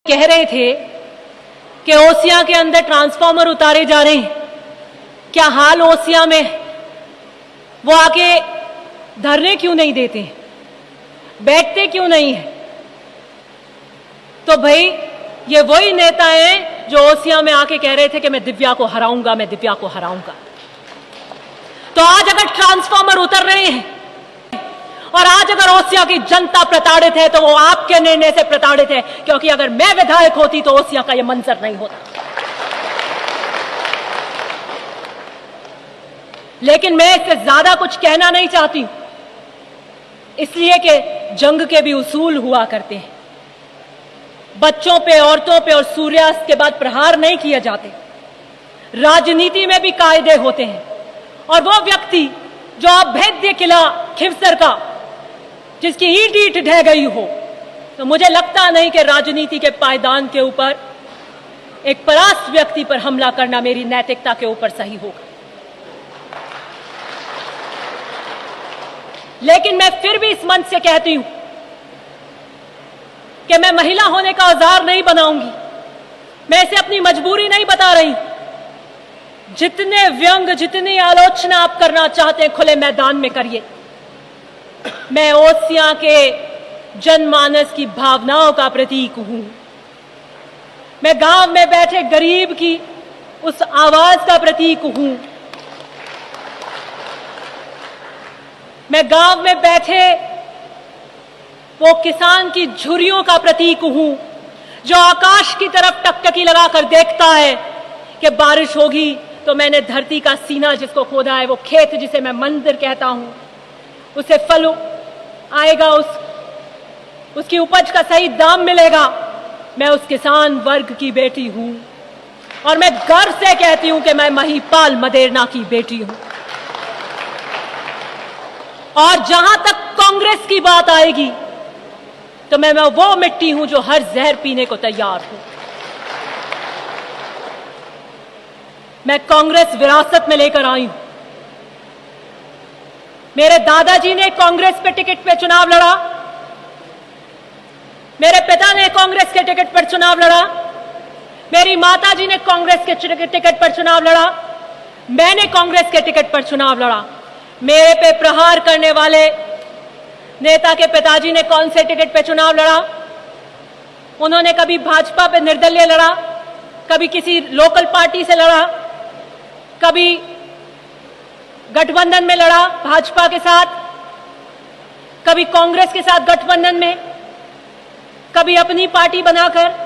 कह रहे थे कि ओसिया के अंदर ट्रांसफार्मर उतारे जा रहे हैं। क्या हाल ओसिया में, वो आके धरने क्यों नहीं देते, बैठते क्यों नहीं है? तो भाई ये वही नेता हैं जो ओसिया में आके कह रहे थे कि मैं दिव्या को हराऊंगा, मैं दिव्या को हराऊंगा। तो आज अगर ट्रांसफार्मर उतर रहे हैं और आज अगर ओसिया की जनता प्रताड़ित है तो वो आपके निर्णय से प्रताड़ित है, क्योंकि अगर मैं विधायक होती तो ओसिया का ये मंजर नहीं होता। लेकिन मैं इससे ज्यादा कुछ कहना नहीं चाहती, इसलिए कि जंग के भी उसूल हुआ करते हैं। बच्चों पे, औरतों पे और सूर्यास्त के बाद प्रहार नहीं किए जाते। राजनीति में भी कायदे होते हैं, और वो व्यक्ति जो अभेद्य किला खिवसर का, जिसकी ईंट ईंट ढह गई हो, तो मुझे लगता नहीं कि राजनीति के पायदान के ऊपर एक परास्त व्यक्ति पर हमला करना मेरी नैतिकता के ऊपर सही होगा। लेकिन मैं फिर भी इस मंच से कहती हूं कि मैं महिला होने का औजार नहीं बनाऊंगी, मैं इसे अपनी मजबूरी नहीं बता रही। जितने व्यंग, जितनी आलोचना आप करना चाहते हैं खुले मैदान में करिए। मैं ओसिया के जनमानस की भावनाओं का प्रतीक हूं। मैं गांव में बैठे गरीब की उस आवाज का प्रतीक हूं। मैं गांव में बैठे वो किसान की झुर्रियों का प्रतीक हूं, जो आकाश की तरफ टकटकी लगाकर देखता है कि बारिश होगी तो मैंने धरती का सीना जिसको खोदा है, वो खेत जिसे मैं मंदिर कहता हूं, उसे फल आएगा, उसकी उपज का सही दाम मिलेगा। मैं उस किसान वर्ग की बेटी हूं, और मैं गर्व से कहती हूं कि मैं महिपाल मदेरना की बेटी हूं। और जहां तक कांग्रेस की बात आएगी तो मैं वो मिट्टी हूं जो हर जहर पीने को तैयार हूं। मैं कांग्रेस विरासत में लेकर आई हूं। मेरे दादाजी ने कांग्रेस पे टिकट पे चुनाव लड़ा, मेरे पिता ने कांग्रेस के टिकट पर चुनाव लड़ा, मेरी माताजी ने कांग्रेस के टिकट पर चुनाव लड़ा, मैंने कांग्रेस के टिकट पर चुनाव लड़ा। मेरे पे प्रहार करने वाले नेता के पिताजी ने कौन से टिकट पे चुनाव लड़ा? उन्होंने कभी भाजपा पे निर्दलीय लड़ा, कभी किसी लोकल पार्टी से लड़ा, कभी गठबंधन में लड़ा भाजपा के साथ, कभी कांग्रेस के साथ गठबंधन में, कभी अपनी पार्टी बनाकर।